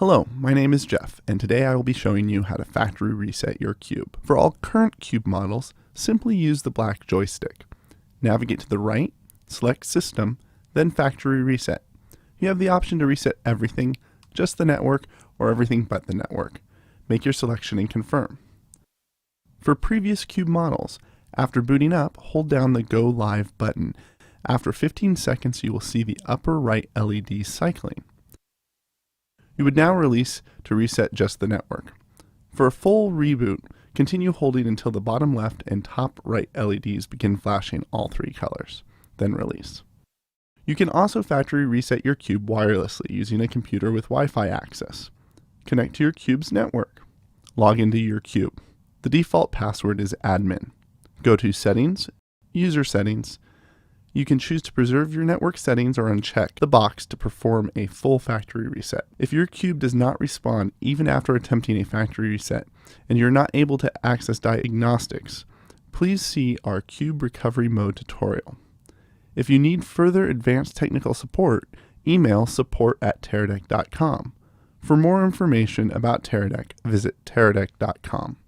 Hello, my name is Jeff, and today I will be showing you how to factory reset your cube. For all current cube models, simply use the black joystick. Navigate to the right, select System, then Factory Reset. You have the option to reset everything, just the network, or everything but the network. Make your selection and confirm. For previous cube models, after booting up, hold down the Go Live button. After 15 seconds, you will see the upper right LED cycling. You would now release to reset just the network. For a full reboot, continue holding until the bottom left and top right LEDs begin flashing all three colors, then release. You can also factory reset your cube wirelessly using a computer with Wi-Fi access. Connect to your cube's network. Log into your cube. The default password is admin. Go to Settings, User Settings. You can choose to preserve your network settings or uncheck the box to perform a full factory reset. If your cube does not respond even after attempting a factory reset and you're not able to access diagnostics, please see our Cube Recovery Mode tutorial. If you need further advanced technical support, email support@teradek.com. For more information about Teradek, visit teradek.com.